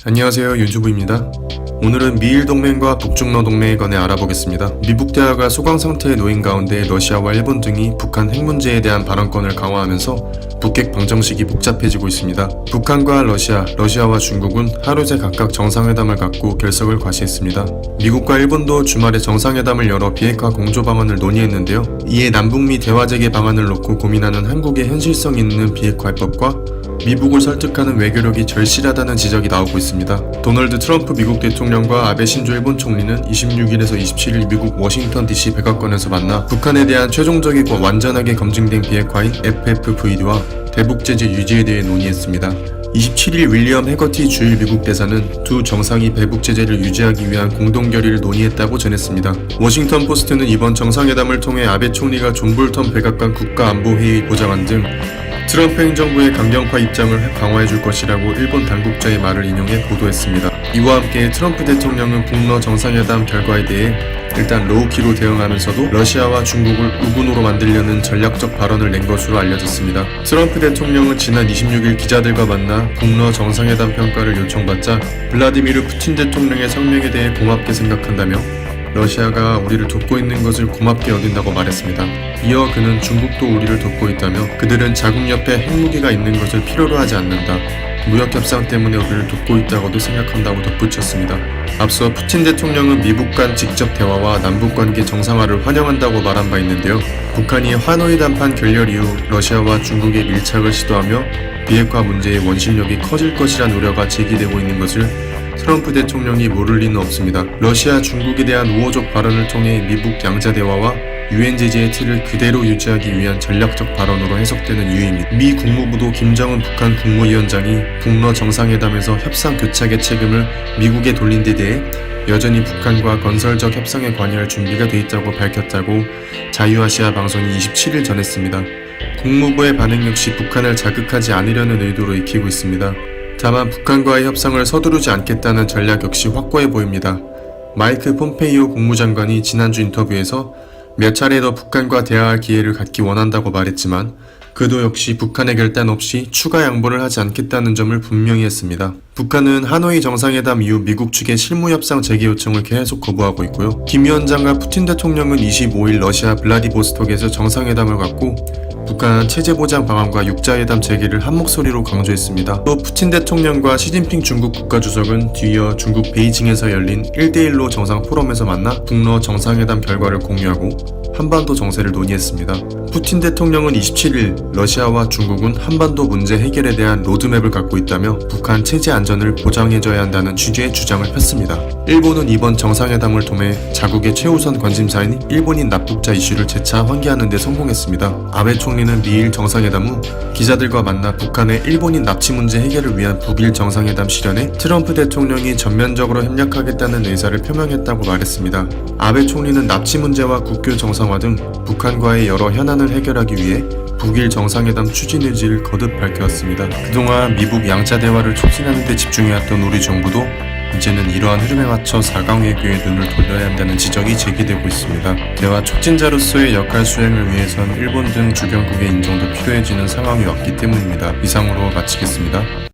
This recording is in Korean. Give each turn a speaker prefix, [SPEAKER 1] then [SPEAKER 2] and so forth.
[SPEAKER 1] 안녕하세요, 윤주부입니다. 오늘은 미일 동맹과 북중러 동맹에 관해 알아보겠습니다. 미국 대화가 소강 상태에 놓인 가운데 러시아와 일본 등이 북한 핵 문제에 대한 발언권을 강화하면서 북핵 방정식이 복잡해지고 있습니다. 북한과 러시아와 중국은 하루 새 각각 정상회담을 갖고 결석을 과시했습니다. 미국과 일본도 주말에 정상회담을 열어 비핵화 공조 방안을 논의했는데요. 이에 남북미 대화 재개 방안을 놓고 고민하는 한국의 현실성 있는 비핵화 해법과 미국을 설득하는 외교력이 절실하다는 지적이 나오고 있습니다. 도널드 트럼프 미국 대통령과 아베 신조 일본 총리는 26일에서 27일 미국 워싱턴 DC 백악관에서 만나 북한에 대한 최종적이고 완전하게 검증된 비핵화인 FFVD와 대북 제재 유지에 대해 논의했습니다. 27일 윌리엄 해거티 주일 미국 대사는 두 정상이 대북 제재를 유지하기 위한 공동 결의를 논의했다고 전했습니다. 워싱턴 포스트는 이번 정상회담을 통해 아베 총리가 존 볼턴 백악관 국가안보회의 보좌관 등 트럼프 행정부의 강경파 입장을 강화해줄 것이라고 일본 당국자의 말을 인용해 보도했습니다. 이와 함께 트럼프 대통령은 북러 정상회담 결과에 대해 일단 로우키로 대응하면서도 러시아와 중국을 우군으로 만들려는 전략적 발언을 낸 것으로 알려졌습니다. 트럼프 대통령은 지난 26일 기자들과 만나 북러 정상회담 평가를 요청받자 블라디미르 푸틴 대통령의 성명에 대해 고맙게 생각한다며 러시아가 우리를 돕고 있는 것을 고맙게 여긴다고 말했습니다. 이어 그는 중국도 우리를 돕고 있다며 그들은 자국 옆에 핵무기가 있는 것을 필요로 하지 않는다. 무역협상 때문에 우리를 돕고 있다고도 생각한다고 덧붙였습니다. 앞서 푸틴 대통령은 미국 간 직접 대화와 남북관계 정상화를 환영한다고 말한 바 있는데요. 북한이 하노이 담판 결렬 이후 러시아와 중국의 밀착을 시도하며 비핵화 문제의 원심력이 커질 것이란 우려가 제기되고 있는 것을 트럼프 대통령이 모를 리는 없습니다. 러시아, 중국에 대한 우호적 발언을 통해 미북 양자 대화와 유엔 제재의 틀을 그대로 유지하기 위한 전략적 발언으로 해석되는 이유입니다. 미 국무부도 김정은 북한 국무위원장이 북러 정상회담에서 협상 교착의 책임을 미국에 돌린 데 대해 여전히 북한과 건설적 협상에 관여할 준비가 돼 있다고 밝혔다고 자유아시아 방송이 27일 전했습니다. 국무부의 반응 역시 북한을 자극하지 않으려는 의도로 익히고 있습니다. 다만 북한과의 협상을 서두르지 않겠다는 전략 역시 확고해 보입니다. 마이크 폼페이오 국무장관이 지난주 인터뷰에서 몇 차례 더 북한과 대화할 기회를 갖기 원한다고 말했지만 그도 역시 북한의 결단 없이 추가 양보를 하지 않겠다는 점을 분명히 했습니다. 북한은 하노이 정상회담 이후 미국 측의 실무협상 재개 요청을 계속 거부하고 있고요. 김 위원장과 푸틴 대통령은 25일 러시아 블라디보스톡에서 정상회담을 갖고 북한 체제보장 방안과 육자회담 재개를 한 목소리로 강조했습니다. 또 푸틴 대통령과 시진핑 중국 국가주석은 뒤이어 중국 베이징에서 열린 1대1로 정상 포럼에서 만나 북러 정상회담 결과를 공유하고 한반도 정세를 논의했습니다. 푸틴 대통령은 27일 러시아와 중국은 한반도 문제 해결에 대한 로드맵을 갖고 있다며 북한 체제 안전을 보장해줘야 한다는 취지의 주장을 폈습니다. 일본은 이번 정상회담을 통해 자국의 최우선 관심사인 일본인 납북자 이슈를 재차 환기하는 데 성공했습니다. 아베 총리는 미일 정상회담 후 기자들과 만나 북한의 일본인 납치 문제 해결을 위한 북일 정상회담 실현에 트럼프 대통령이 전면적으로 협력하겠다는 의사를 표명했다고 말했습니다. 아베 총리는 납치 문제와 국교 정상화 등 북한과의 여러 현안을 해결하기 위해 북일 정상회담 추진 의지를 거듭 밝혀왔습니다. 그동안 미북 양자 대화를 촉진하는 데 집중해왔던 우리 정부도 이제는 이러한 흐름에 맞춰 4강 외교에 눈을 돌려야 한다는 지적이 제기되고 있습니다. 대화 촉진자로서의 역할 수행을 위해선 일본 등 주변국의 인정도 필요해지는 상황이 왔기 때문입니다. 이상으로 마치겠습니다.